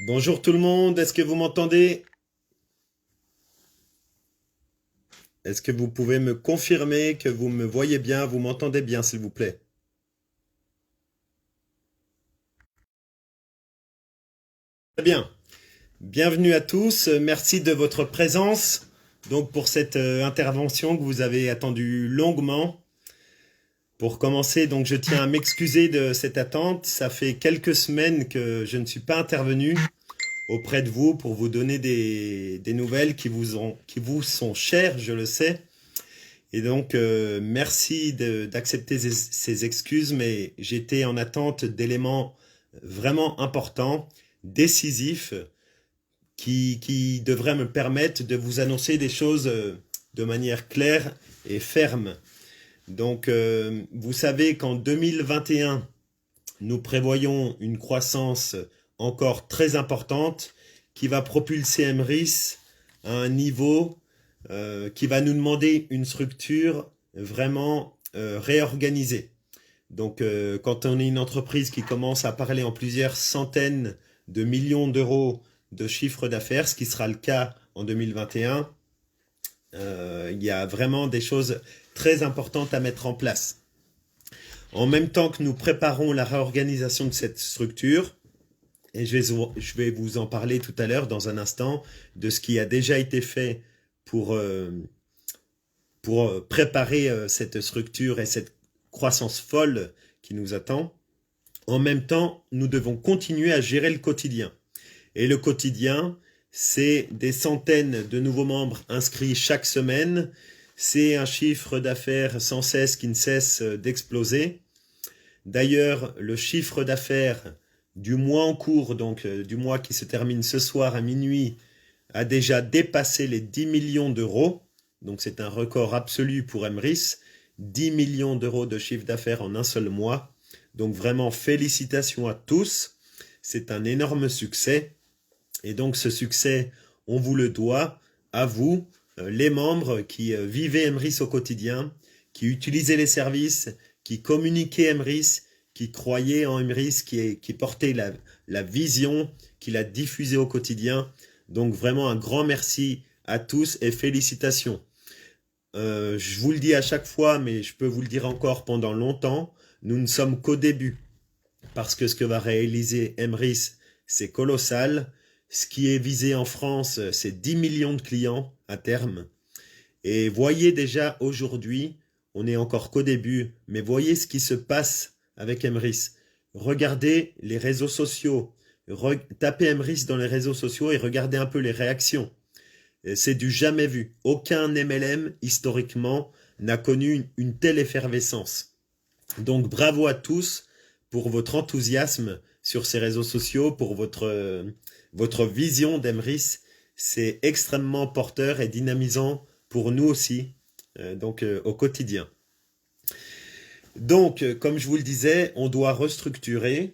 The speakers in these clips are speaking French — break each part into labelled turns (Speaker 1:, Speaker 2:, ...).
Speaker 1: Bonjour tout le monde, est-ce que vous m'entendez? Est-ce que vous pouvez me confirmer que vous me voyez bien, vous m'entendez bien, s'il vous plaît? Très bien. Bienvenue à tous, merci de votre présence. Donc pour cette intervention que vous avez attendue longuement. Pour commencer, donc je tiens à m'excuser de cette attente. Ça fait quelques semaines que je ne suis pas intervenu auprès de vous pour vous donner des nouvelles qui vous sont chères, je le sais. Et donc, merci d'accepter ces excuses, mais j'étais en attente d'éléments vraiment importants, décisifs, qui devraient me permettre de vous annoncer des choses de manière claire et ferme. Donc, vous savez qu'en 2021, nous prévoyons une croissance encore très importante qui va propulser Emrys à un niveau qui va nous demander une structure vraiment réorganisée. Donc, quand on est une entreprise qui commence à parler en plusieurs centaines de millions d'euros de chiffre d'affaires, ce qui sera le cas en 2021, il y a vraiment des choses très importantes à mettre en place. En même temps que nous préparons la réorganisation de cette structure, et je vais vous en parler tout à l'heure dans un instant, de ce qui a déjà été fait pour, euh, pour préparer cette structure et cette croissance folle qui nous attend. En même temps, nous devons continuer à gérer le quotidien. Et le quotidien, c'est des centaines de nouveaux membres inscrits chaque semaine. C'est un chiffre d'affaires sans cesse qui ne cesse d'exploser. D'ailleurs, le chiffre d'affaires du mois en cours, donc du mois qui se termine ce soir à minuit, a déjà dépassé les 10 millions d'euros. Donc c'est un record absolu pour Emrys. 10 millions d'euros de chiffre d'affaires en un seul mois. Donc vraiment félicitations à tous. C'est un énorme succès. Et donc ce succès, on vous le doit à vous, les membres qui vivaient Emrys au quotidien, qui utilisaient les services, qui communiquaient Emrys, qui croyaient en Emrys, qui portaient la vision, qui la diffusaient au quotidien. Donc vraiment un grand merci à tous et félicitations. Je vous le dis à chaque fois, mais je peux vous le dire encore pendant longtemps, nous ne sommes qu'au début. Parce que ce que va réaliser Emrys, c'est colossal. Ce qui est visé en France, c'est 10 millions de clients à terme. Et voyez déjà aujourd'hui, on est encore qu'au début, mais voyez ce qui se passe avec Emrys. Regardez les réseaux sociaux. Tapez Emrys dans les réseaux sociaux et regardez un peu les réactions. C'est du jamais vu. Aucun MLM, historiquement, n'a connu une telle effervescence. Donc bravo à tous pour votre enthousiasme sur ces réseaux sociaux, pour votre vision d'Emrys. C'est extrêmement porteur et dynamisant pour nous aussi, au quotidien. Donc, comme je vous le disais, on doit restructurer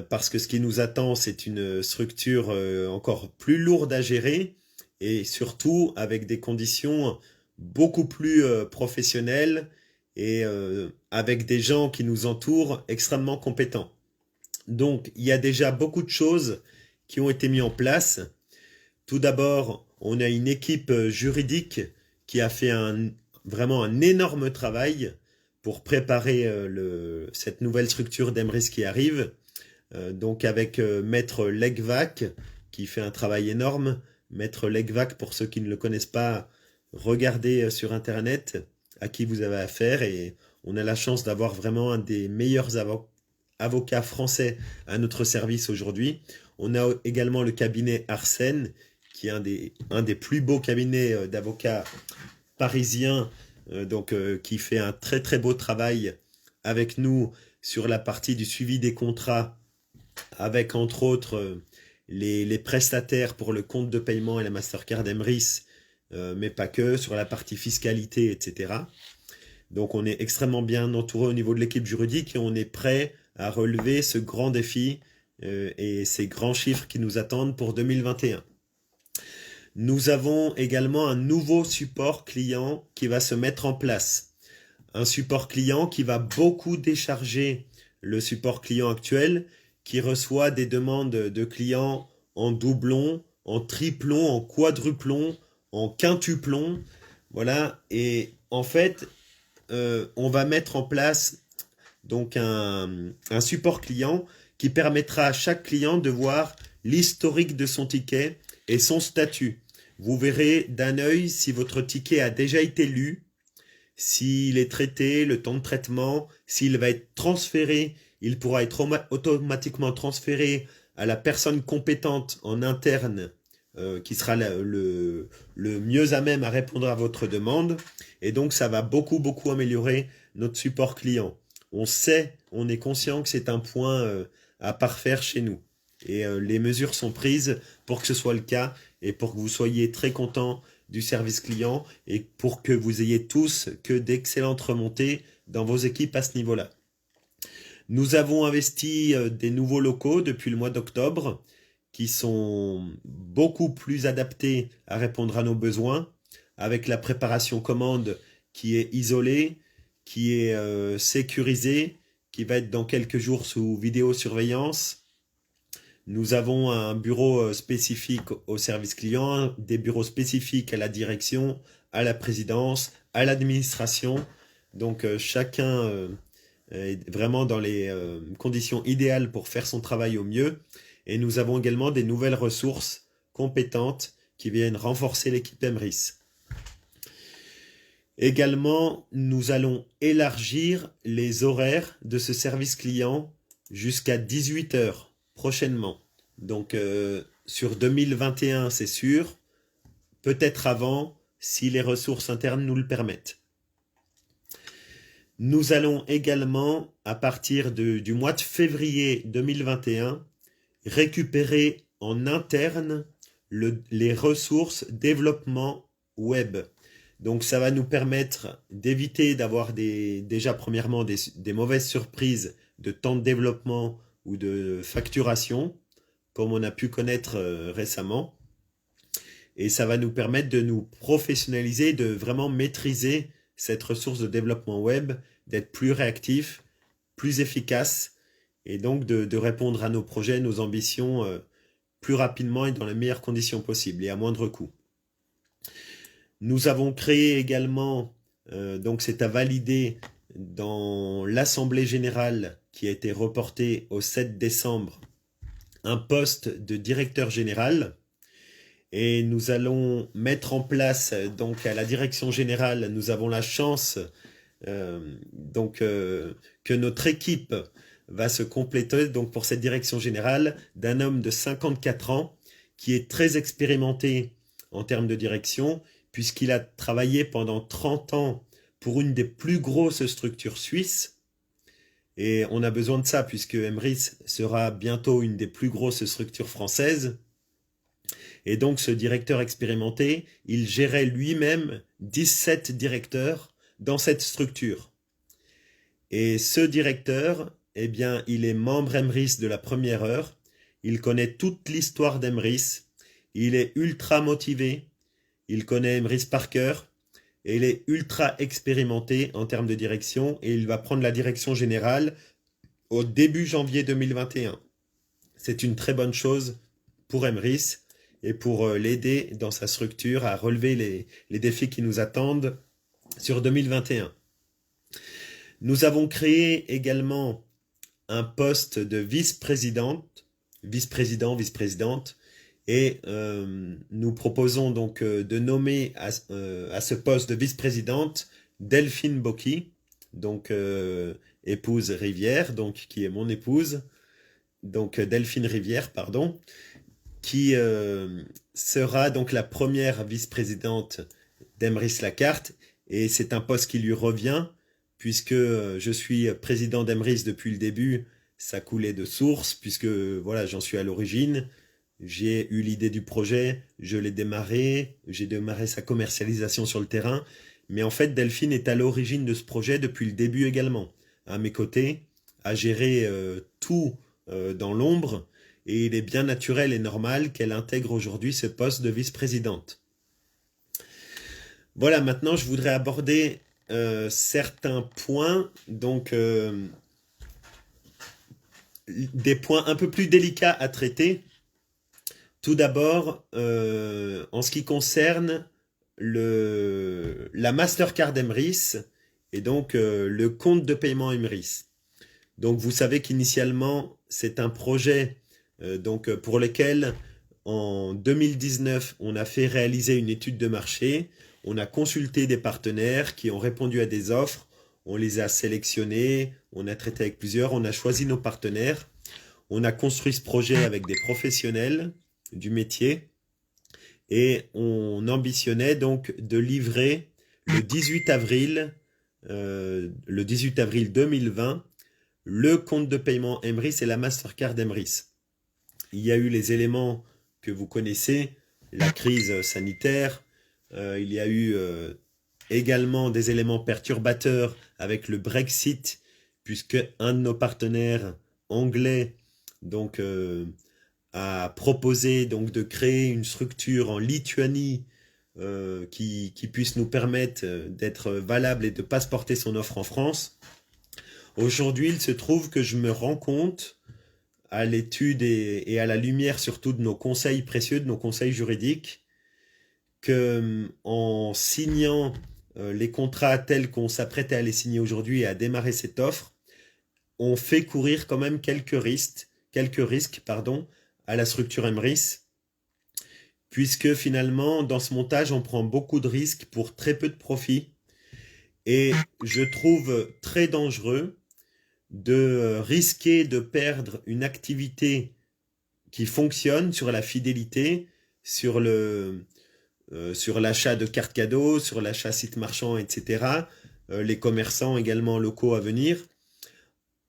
Speaker 1: parce que ce qui nous attend, c'est une structure encore plus lourde à gérer et surtout avec des conditions beaucoup plus professionnelles et avec des gens qui nous entourent extrêmement compétents. Donc, il y a déjà beaucoup de choses qui ont été mises en place. Tout d'abord, on a une équipe juridique qui a fait vraiment un énorme travail pour préparer cette nouvelle structure d'Emrys qui arrive. Donc avec Maître Legvac qui fait un travail énorme. Maître Legvac, pour ceux qui ne le connaissent pas, regardez sur Internet à qui vous avez affaire. Et on a la chance d'avoir vraiment un des meilleurs avocats français à notre service aujourd'hui. On a également le cabinet Arsène, qui est un des plus beaux cabinets d'avocats parisiens, qui fait un très très beau travail avec nous sur la partie du suivi des contrats, avec entre autres les prestataires pour le compte de paiement et la Mastercard Emrys, mais pas que, sur la partie fiscalité, etc. Donc on est extrêmement bien entouré au niveau de l'équipe juridique et on est prêt à relever ce grand défi et ces grands chiffres qui nous attendent pour 2021. Nous avons également un nouveau support client qui va se mettre en place. Un support client qui va beaucoup décharger le support client actuel, qui reçoit des demandes de clients en doublon, en triplon, en quadruplon, en quintuplon. Voilà, et en fait, on va mettre en place donc un support client qui permettra à chaque client de voir l'historique de son ticket et son statut. Vous verrez d'un œil si votre ticket a déjà été lu, s'il est traité, le temps de traitement, s'il va être transféré, il pourra être automatiquement transféré à la personne compétente en interne qui sera le mieux à même à répondre à votre demande. Et donc, ça va beaucoup améliorer notre support client. On sait, on est conscient que c'est un point à parfaire chez nous. Et les mesures sont prises pour que ce soit le cas et pour que vous soyez très contents du service client et pour que vous ayez tous que d'excellentes remontées dans vos équipes à ce niveau-là. Nous avons investi des nouveaux locaux depuis le mois d'octobre qui sont beaucoup plus adaptés à répondre à nos besoins avec la préparation commande qui est isolée, qui est sécurisée, qui va être dans quelques jours sous vidéosurveillance. Nous avons un bureau spécifique au service client, des bureaux spécifiques à la direction, à la présidence, à l'administration. Donc chacun est vraiment dans les conditions idéales pour faire son travail au mieux. Et nous avons également des nouvelles ressources compétentes qui viennent renforcer l'équipe Emrys. Également, nous allons élargir les horaires de ce service client jusqu'à 18 heures prochainement. Donc sur 2021, c'est sûr, peut-être avant, si les ressources internes nous le permettent. Nous allons également, à partir du mois de février 2021, récupérer en interne les ressources développement web. Donc ça va nous permettre d'éviter d'avoir déjà premièrement des mauvaises surprises de temps de développement ou de facturation, comme on a pu connaître récemment. Et ça va nous permettre de nous professionnaliser, de vraiment maîtriser cette ressource de développement web, d'être plus réactif, plus efficace, et donc de répondre à nos projets, nos ambitions plus rapidement et dans les meilleures conditions possibles et à moindre coût. Nous avons créé également, donc c'est à valider dans l'Assemblée générale qui a été reportée au 7 décembre, un poste de directeur général. Et nous allons mettre en place, donc à la direction générale, nous avons la chance que notre équipe va se compléter donc pour cette direction générale d'un homme de 54 ans qui est très expérimenté en termes de direction puisqu'il a travaillé pendant 30 ans pour une des plus grosses structures suisses. Et on a besoin de ça puisque Emrys sera bientôt une des plus grosses structures françaises. Et donc ce directeur expérimenté, il gérait lui-même 17 directeurs dans cette structure. Et ce directeur, eh bien, il est membre Emrys de la première heure, il connaît toute l'histoire d'Emrys, il est ultra motivé, il connaît Emrys par cœur, et il est ultra expérimenté en termes de direction, et il va prendre la direction générale au début janvier 2021. C'est une très bonne chose pour Emrys et pour l'aider dans sa structure à relever les défis qui nous attendent sur 2021. Nous avons créé également un poste de vice-présidente, vice-présidente, et nous proposons donc de nommer à ce poste de vice-présidente Delphine Bocky, donc épouse Rivière, donc qui est mon épouse, donc Delphine Rivière, pardon, qui sera donc la première vice-présidente d'Emrys Lacarte, et c'est un poste qui lui revient, puisque je suis président d'Emrys depuis le début, ça coulait de source, puisque voilà, j'en suis à l'origine, j'ai eu l'idée du projet, je l'ai démarré, j'ai démarré sa commercialisation sur le terrain, mais en fait Delphine est à l'origine de ce projet depuis le début également, à mes côtés, à gérer tout dans l'ombre, et il est bien naturel et normal qu'elle intègre aujourd'hui ce poste de vice-présidente. Voilà, maintenant je voudrais aborder certains points, donc des points un peu plus délicats à traiter, Tout d'abord, en ce qui concerne la Mastercard Emrys et donc le compte de paiement Emrys. Donc vous savez qu'initialement, c'est un projet pour lequel en 2019, on a fait réaliser une étude de marché, on a consulté des partenaires qui ont répondu à des offres, on les a sélectionnés, on a traité avec plusieurs, on a choisi nos partenaires, on a construit ce projet avec des professionnels du métier et on ambitionnait donc de livrer le 18 avril, le 18 avril 2020 le compte de paiement Emrys et la Mastercard Emrys. Il y a eu les éléments que vous connaissez, la crise sanitaire, il y a eu également des éléments perturbateurs avec le Brexit, puisque un de nos partenaires anglais donc, a proposé donc, de créer une structure en Lituanie qui puisse nous permettre d'être valable et de ne pas se porter son offre en France. Aujourd'hui, il se trouve que je me rends compte, à l'étude et à la lumière surtout de nos conseils précieux, de nos conseils juridiques, que en signant les contrats tels qu'on s'apprêtait à les signer aujourd'hui et à démarrer cette offre, on fait courir quand même quelques risques à la structure Emrys, puisque finalement, dans ce montage, on prend beaucoup de risques pour très peu de profit. Et je trouve très dangereux de risquer de perdre une activité qui fonctionne sur la fidélité, sur l'achat de cartes cadeaux, sur l'achat site marchand, etc., les commerçants également locaux à venir,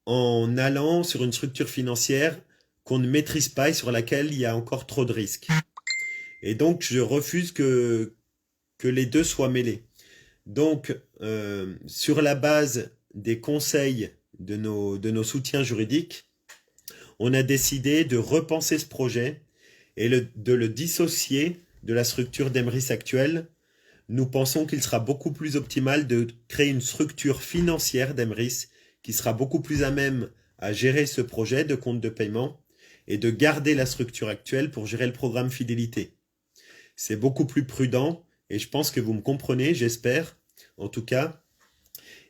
Speaker 1: en allant sur une structure financière qu'on ne maîtrise pas et sur laquelle il y a encore trop de risques. Et donc, je refuse que les deux soient mêlés. Donc, sur la base des conseils de nos soutiens juridiques, on a décidé de repenser ce projet et de le dissocier de la structure d'Emrys actuelle. Nous pensons qu'il sera beaucoup plus optimal de créer une structure financière d'Emrys qui sera beaucoup plus à même à gérer ce projet de compte de paiement et de garder la structure actuelle pour gérer le programme fidélité. C'est beaucoup plus prudent et je pense que vous me comprenez, j'espère, en tout cas.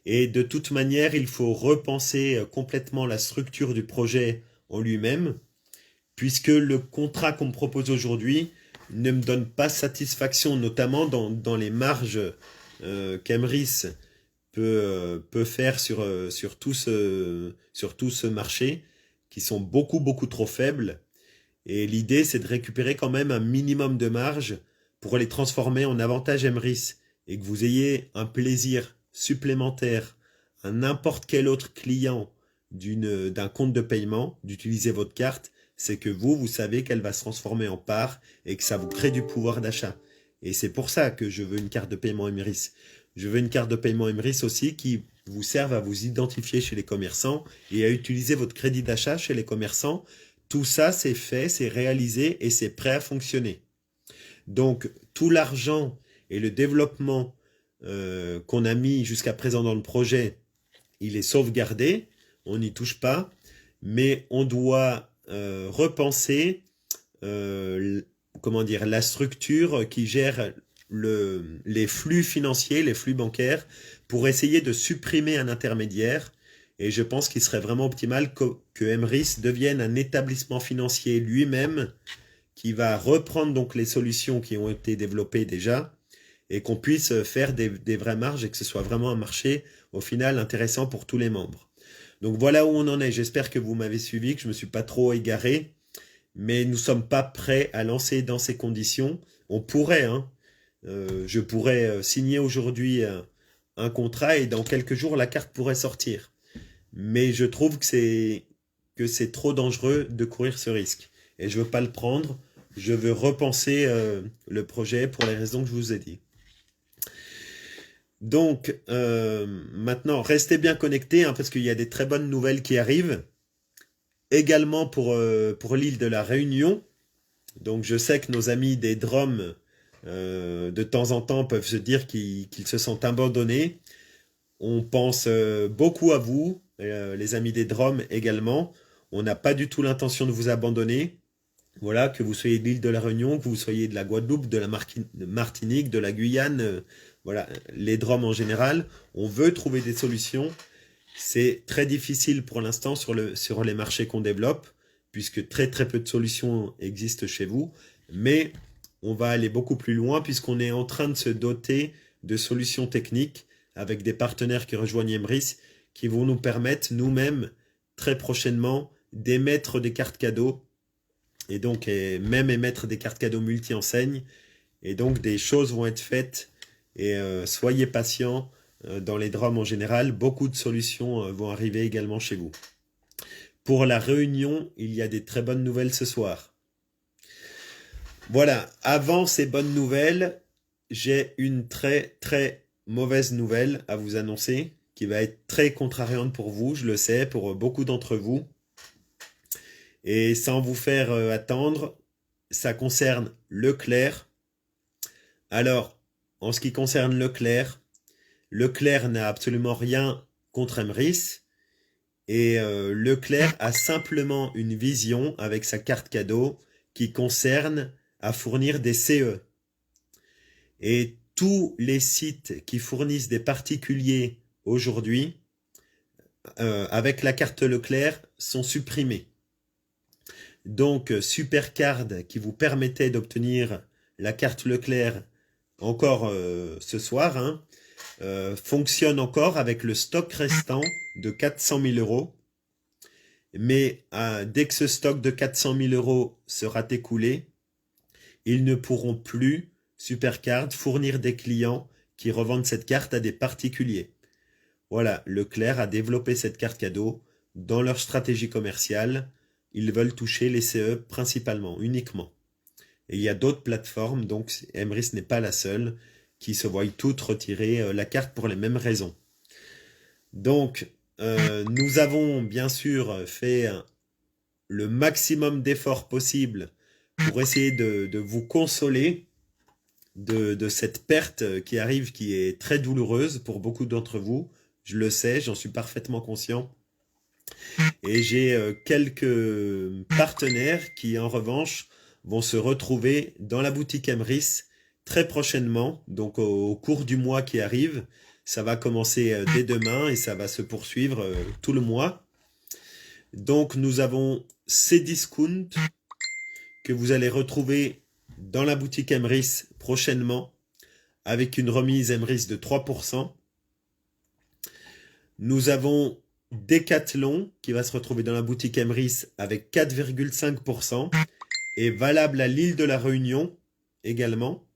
Speaker 1: Et de toute manière, il faut repenser complètement la structure du projet en lui-même, puisque le contrat qu'on me propose aujourd'hui ne me donne pas satisfaction, notamment dans les marges qu'Emrys peut faire sur tout ce marché, qui sont beaucoup, beaucoup trop faibles. Et l'idée, c'est de récupérer quand même un minimum de marge pour les transformer en avantage Emrys et que vous ayez un plaisir supplémentaire à n'importe quel autre client d'un compte de paiement d'utiliser votre carte, c'est que vous savez qu'elle va se transformer en part et que ça vous crée du pouvoir d'achat. Et c'est pour ça que je veux une carte de paiement Emrys. Je veux une carte de paiement Emrys aussi qui vous serve à vous identifier chez les commerçants et à utiliser votre crédit d'achat chez les commerçants. Tout ça, c'est fait, c'est réalisé et c'est prêt à fonctionner. Donc, tout l'argent et le développement qu'on a mis jusqu'à présent dans le projet, il est sauvegardé, on n'y touche pas, mais on doit repenser la structure qui gère les flux financiers, les flux bancaires, pour essayer de supprimer un intermédiaire. Et je pense qu'il serait vraiment optimal que Emrys devienne un établissement financier lui-même qui va reprendre donc les solutions qui ont été développées déjà et qu'on puisse faire des vraies marges et que ce soit vraiment un marché au final intéressant pour tous les membres. Donc voilà où on en est. J'espère que vous m'avez suivi, que je ne me suis pas trop égaré, mais nous ne sommes pas prêts à lancer dans ces conditions. On pourrait, je pourrais signer aujourd'hui un contrat et dans quelques jours la carte pourrait sortir. Mais je trouve que c'est trop dangereux de courir ce risque. Et je ne veux pas le prendre. Je veux repenser le projet pour les raisons que je vous ai dit. Donc, maintenant, restez bien connectés parce qu'il y a des très bonnes nouvelles qui arrivent. Également pour l'île de la Réunion. Donc, je sais que nos amis des Drômes, de temps en temps, peuvent se dire qu'ils se sentent abandonnés. On pense beaucoup à vous, les amis des Drômes également. On n'a pas du tout l'intention de vous abandonner. Voilà, que vous soyez de l'île de la Réunion, que vous soyez de la Guadeloupe, de la Martinique, de la Guyane, voilà, les DROM en général, on veut trouver des solutions. C'est très difficile pour l'instant sur les marchés qu'on développe, puisque très très peu de solutions existent chez vous, mais on va aller beaucoup plus loin puisqu'on est en train de se doter de solutions techniques avec des partenaires qui rejoignent Emrys, qui vont nous permettre nous-mêmes très prochainement d'émettre des cartes cadeaux et donc même émettre des cartes cadeaux multi-enseignes. Et donc des choses vont être faites et soyez patients dans les DROM en général. Beaucoup de solutions vont arriver également chez vous. Pour la Réunion, il y a des très bonnes nouvelles ce soir. Voilà, avant ces bonnes nouvelles, j'ai une très très mauvaise nouvelle à vous annoncer qui va être très contrariante pour vous, je le sais, pour beaucoup d'entre vous. Et sans vous faire attendre, ça concerne Leclerc. Alors, en ce qui concerne Leclerc, Leclerc n'a absolument rien contre Emrys. Et Leclerc a simplement une vision avec sa carte cadeau qui concerne à fournir des CE. Et tous les sites qui fournissent des particuliers aujourd'hui, avec la carte Leclerc, sont supprimés. Donc, Supercard, qui vous permettait d'obtenir la carte Leclerc encore ce soir, hein, fonctionne encore avec le stock restant de 400 000 euros. Mais dès que ce stock de 400 000 euros sera écoulé, ils ne pourront plus, Supercard, fournir des clients qui revendent cette carte à des particuliers. Voilà, Leclerc a développé cette carte cadeau. Dans leur stratégie commerciale, ils veulent toucher les CE principalement, uniquement. Et il y a d'autres plateformes, donc Emrys n'est pas la seule, qui se voient toutes retirer la carte pour les mêmes raisons. Donc, nous avons bien sûr fait le maximum d'efforts possible pour essayer de vous consoler de cette perte qui arrive, qui est très douloureuse pour beaucoup d'entre vous. Je le sais, j'en suis parfaitement conscient. Et j'ai quelques partenaires qui, en revanche, vont se retrouver dans la boutique Emrys très prochainement, donc au cours du mois qui arrive. Ça va commencer dès demain et ça va se poursuivre tout le mois. Donc nous avons ces discounts que vous allez retrouver dans la boutique Emrys prochainement avec une remise Emrys de 3%. Nous avons Decathlon qui va se retrouver dans la boutique Emrys avec 4,5% et valable à l'île de la Réunion également.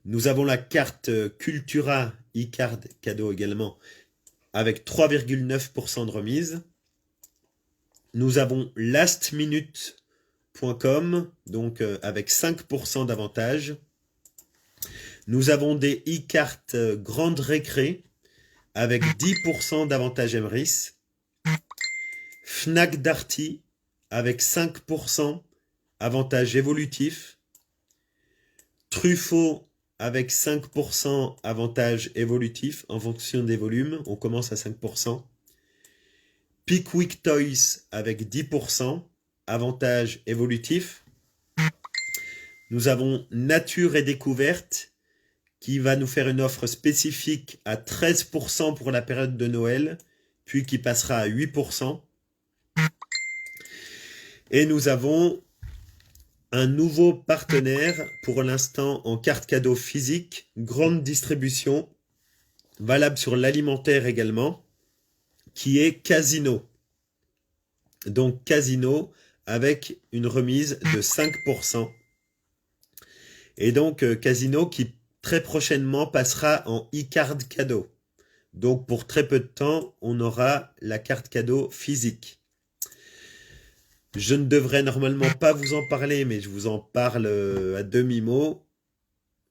Speaker 1: Nous avons la carte Cultura e-card cadeau également avec 3,9% de remise. Nous avons lastminute.com donc avec 5% d'avantage. Nous avons des e-cartes Grande Récré avec 10% d'avantage Emrys. Fnac Darty avec 5% avantage évolutif. Truffaut avec 5% avantage évolutif en fonction des volumes. On commence à 5%. Pickwick Toys avec 10% avantage évolutif. Nous avons Nature et Découverte qui va nous faire une offre spécifique à 13% pour la période de Noël, puis qui passera à 8%. Et nous avons un nouveau partenaire pour l'instant en carte cadeau physique, grande distribution, valable sur l'alimentaire également, qui est Casino. Donc Casino avec une remise de 5%. Et donc Casino qui très prochainement passera en e-card cadeau. Donc pour très peu de temps, on aura la carte cadeau physique. Je ne devrais normalement pas vous en parler, mais je vous en parle à demi-mot.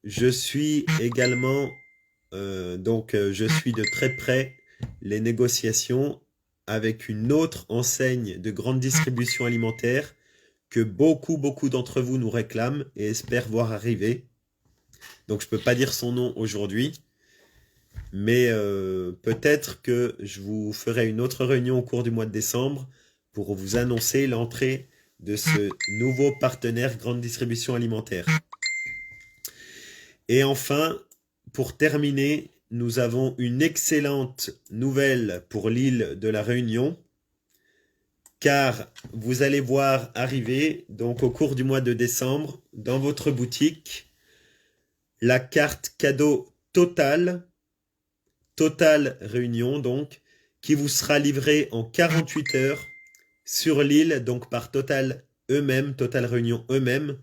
Speaker 1: Je suis également, je suis de très près les négociations avec une autre enseigne de grande distribution alimentaire que beaucoup d'entre vous nous réclament et espèrent voir arriver. Donc je ne peux pas dire son nom aujourd'hui, mais peut-être que je vous ferai une autre réunion au cours du mois de décembre pour vous annoncer l'entrée de ce nouveau partenaire grande distribution alimentaire. Et enfin, pour terminer, nous avons une excellente nouvelle pour l'île de la Réunion, car vous allez voir arriver, donc au cours du mois de décembre, dans votre boutique, la carte cadeau Total Réunion, donc, qui vous sera livrée en 48 heures sur l'île, donc par Total eux-mêmes, Total Réunion eux-mêmes,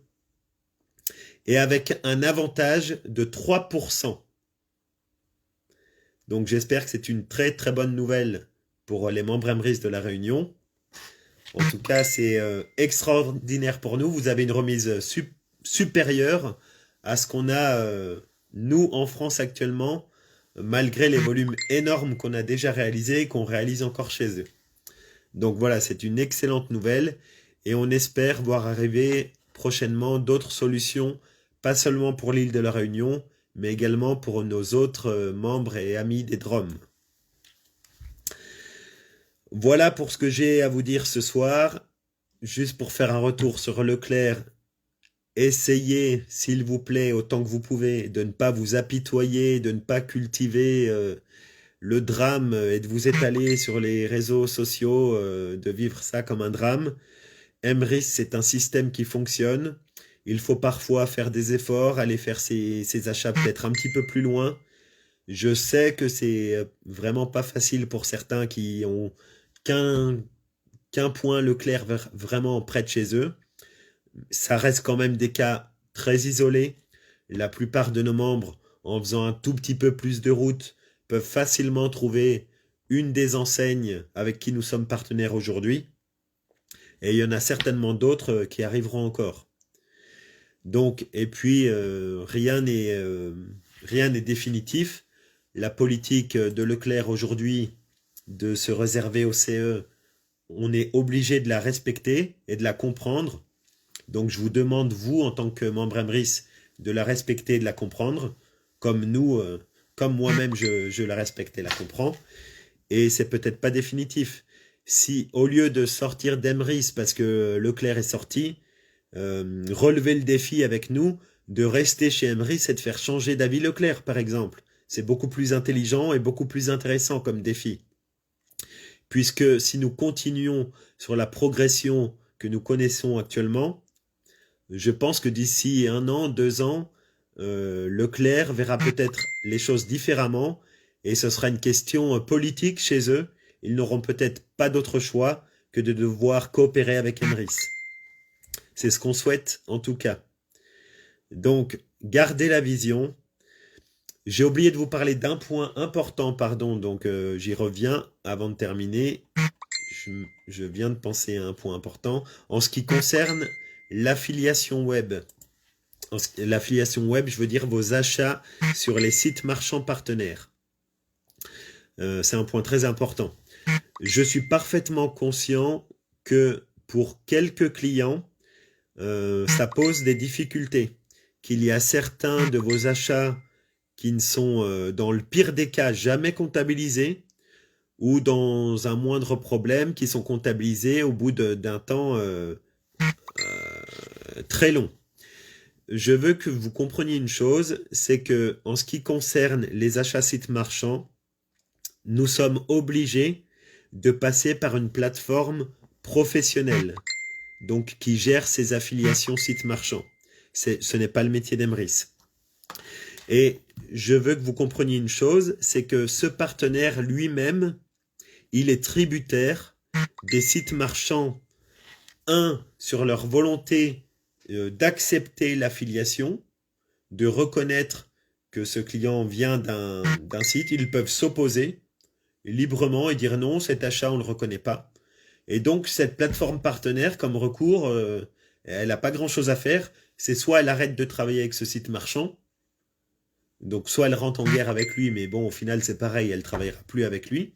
Speaker 1: et avec un avantage de 3%. Donc j'espère que c'est une très très bonne nouvelle pour les membres Emrys de la Réunion. En tout cas, c'est extraordinaire pour nous. Vous avez une remise supérieure à ce qu'on a, nous, en France actuellement, malgré les volumes énormes qu'on a déjà réalisés et qu'on réalise encore chez eux. Donc voilà, c'est une excellente nouvelle et on espère voir arriver prochainement d'autres solutions, pas seulement pour l'île de la Réunion, mais également pour nos autres membres et amis des Drômes. Voilà pour ce que j'ai à vous dire ce soir. Juste pour faire un retour sur Leclerc, essayez, s'il vous plaît, autant que vous pouvez, de ne pas vous apitoyer, de ne pas cultiver le drame et de vous étaler sur les réseaux sociaux, de vivre ça comme un drame. Emrys, c'est un système qui fonctionne. Il faut parfois faire des efforts, aller faire ses achats peut-être un petit peu plus loin. Je sais que c'est vraiment pas facile pour certains qui ont qu'un point Leclerc vraiment près de chez eux. Ça reste quand même des cas très isolés. La plupart de nos membres, en faisant un tout petit peu plus de route, peuvent facilement trouver une des enseignes avec qui nous sommes partenaires aujourd'hui. Et il y en a certainement d'autres qui arriveront encore. Donc, et puis, rien n'est définitif. La politique de Leclerc aujourd'hui de se réserver au CE, on est obligé de la respecter et de la comprendre. Donc, je vous demande, vous, en tant que membre Emrys, de la respecter et de la comprendre, comme nous, comme moi-même, je la respecte et la comprends. Et c'est peut-être pas définitif. Si, au lieu de sortir d'Emrys parce que Leclerc est sorti, relever le défi avec nous de rester chez Emrys et de faire changer d'avis Leclerc, par exemple. C'est beaucoup plus intelligent et beaucoup plus intéressant comme défi. Puisque si nous continuons sur la progression que nous connaissons actuellement, je pense que d'ici 1 an, 2 ans, Leclerc verra peut-être les choses différemment et ce sera une question politique chez eux. Ils n'auront peut-être pas d'autre choix que de devoir coopérer avec Emrys. C'est ce qu'on souhaite en tout cas. Donc, gardez la vision. J'ai oublié de vous parler d'un point important, pardon, donc j'y reviens avant de terminer. Je viens de penser à un point important. En ce qui concerne l'affiliation web. L'affiliation web, je veux dire vos achats sur les sites marchands partenaires. C'est un point très important. Je suis parfaitement conscient que pour quelques clients, ça pose des difficultés. Qu'il y a certains de vos achats qui ne sont, dans le pire des cas, jamais comptabilisés, ou dans un moindre problème, qui sont comptabilisés au bout d'un temps très long. Je veux que vous compreniez une chose, c'est que en ce qui concerne les achats sites marchands, nous sommes obligés de passer par une plateforme professionnelle, donc qui gère ces affiliations sites marchands. Ce n'est pas le métier d'Emrys. Et je veux que vous compreniez une chose, c'est que ce partenaire lui-même, il est tributaire des sites marchands, sur leur volonté d'accepter l'affiliation, de reconnaître que ce client vient d'un site. Ils peuvent s'opposer librement et dire non, cet achat, on ne le reconnaît pas. Et donc, cette plateforme partenaire, comme recours, elle n'a pas grand-chose à faire. C'est soit elle arrête de travailler avec ce site marchand, donc soit elle rentre en guerre avec lui, mais bon, au final, c'est pareil, elle ne travaillera plus avec lui.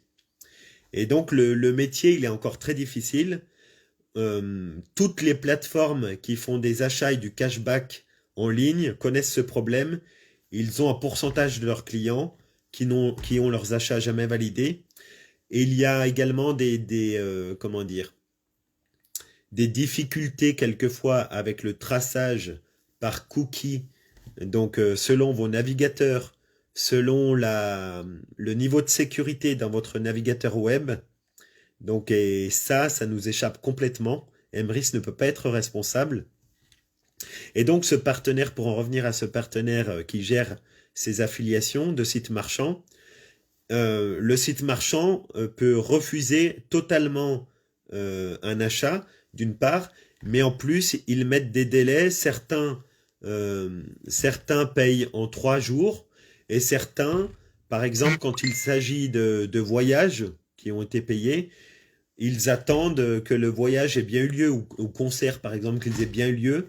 Speaker 1: Et donc, le métier, il est encore très difficile. Toutes les plateformes qui font des achats et du cashback en ligne connaissent ce problème. Ils ont un pourcentage de leurs clients qui ont leurs achats jamais validés. Et il y a également comment dire, des difficultés quelquefois avec le traçage par cookie, donc selon vos navigateurs, selon le niveau de sécurité dans votre navigateur web. Donc, et ça nous échappe complètement. Emrys ne peut pas être responsable. Et donc, ce partenaire, pour en revenir à ce partenaire qui gère ses affiliations de sites marchands, le site marchand peut refuser totalement un achat, d'une part, mais en plus, ils mettent des délais. Certains payent en 3 jours, et certains, par exemple, quand il s'agit de voyages qui ont été payés, ils attendent que le voyage ait bien eu lieu, ou concert, par exemple, qu'ils aient bien eu lieu,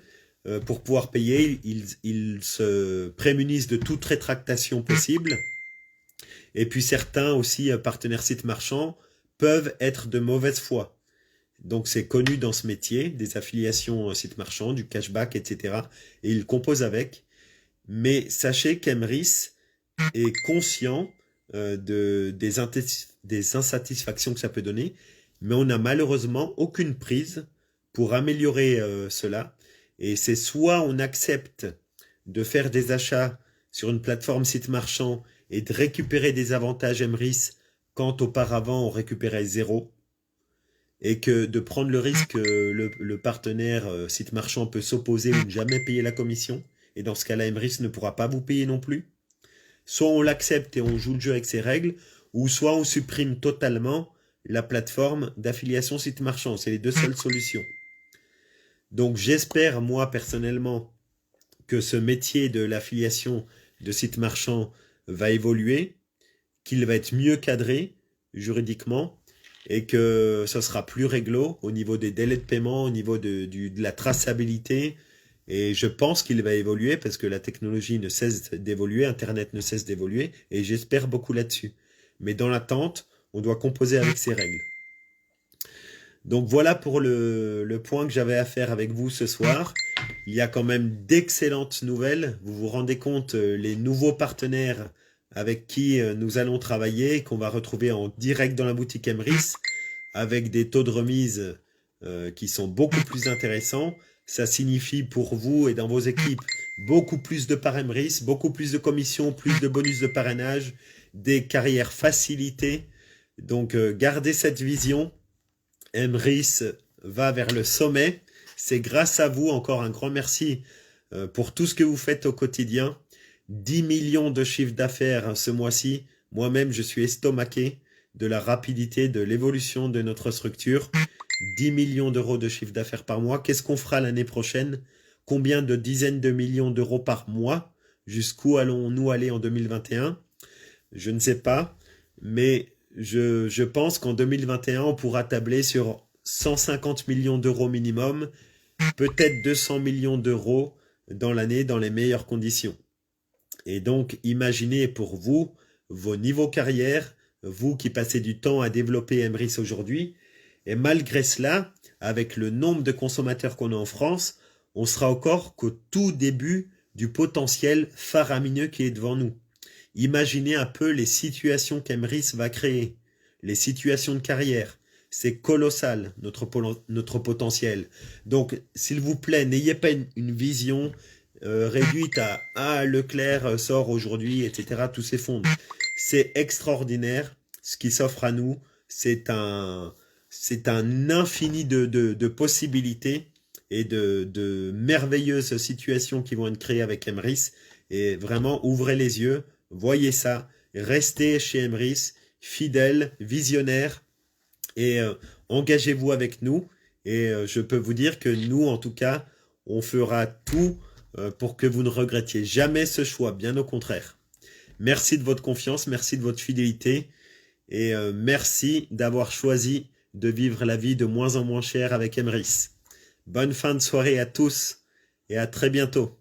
Speaker 1: pour pouvoir payer. Ils se prémunissent de toute rétractation possible. Et puis certains aussi, partenaires sites marchands, peuvent être de mauvaise foi. Donc c'est connu dans ce métier, des affiliations sites marchands, du cashback, etc. Et ils composent avec. Mais sachez qu'Emrys est conscient des insatisfactions que ça peut donner, mais on n'a malheureusement aucune prise pour améliorer cela. Et c'est soit on accepte de faire des achats sur une plateforme site marchand et de récupérer des avantages Emrys quand auparavant on récupérait 0, et que de prendre le risque que le partenaire site marchand peut s'opposer ou ne jamais payer la commission, et dans ce cas-là Emrys ne pourra pas vous payer non plus. Soit on l'accepte et on joue le jeu avec ses règles, ou soit on supprime totalement la plateforme d'affiliation site marchand. C'est les deux seules solutions. Donc j'espère, moi personnellement, que ce métier de l'affiliation de site marchand va évoluer, qu'il va être mieux cadré juridiquement, et que ce sera plus réglo au niveau des délais de paiement, au niveau de la traçabilité. Et je pense qu'il va évoluer parce que la technologie ne cesse d'évoluer, Internet ne cesse d'évoluer, et j'espère beaucoup là-dessus. Mais dans l'attente, on doit composer avec ces règles. Donc voilà pour le point que j'avais à faire avec vous ce soir. Il y a quand même d'excellentes nouvelles. Vous vous rendez compte, les nouveaux partenaires avec qui nous allons travailler, qu'on va retrouver en direct dans la boutique Emrys, avec des taux de remise qui sont beaucoup plus intéressants. Ça signifie pour vous et dans vos équipes beaucoup plus de par Emrys, beaucoup plus de commissions, plus de bonus de parrainage, des carrières facilitées. Donc gardez cette vision. Emrys va vers le sommet. C'est grâce à vous, encore un grand merci pour tout ce que vous faites au quotidien. 10 millions de chiffres d'affaires ce mois-ci. Moi-même, je suis estomaqué de la rapidité de l'évolution de notre structure. 10 millions d'euros de chiffre d'affaires par mois. Qu'est-ce qu'on fera l'année prochaine? Combien de dizaines de millions d'euros par mois? Jusqu'où allons-nous aller en 2021? Je ne sais pas, mais je pense qu'en 2021, on pourra tabler sur 150 millions d'euros minimum, peut-être 200 millions d'euros dans l'année, dans les meilleures conditions. Et donc, imaginez pour vous, vos niveaux carrière, vous qui passez du temps à développer Emrys aujourd'hui, et malgré cela, avec le nombre de consommateurs qu'on a en France, on sera encore qu'au tout début du potentiel faramineux qui est devant nous. Imaginez un peu les situations qu'Emrys va créer, les situations de carrière. C'est colossal, notre potentiel. Donc, s'il vous plaît, n'ayez pas une vision réduite à Leclerc sort aujourd'hui, etc. Tout s'effondre. C'est extraordinaire ce qui s'offre à nous. C'est un infini de possibilités et de merveilleuses situations qui vont être créées avec Emrys. Et vraiment, ouvrez les yeux, voyez ça, restez chez Emrys, fidèles, visionnaires, et engagez-vous avec nous. Et je peux vous dire que nous, en tout cas, on fera tout pour que vous ne regrettiez jamais ce choix, bien au contraire. Merci de votre confiance, merci de votre fidélité, et merci d'avoir choisi de vivre la vie de moins en moins chère avec Emrys. Bonne fin de soirée à tous et à très bientôt.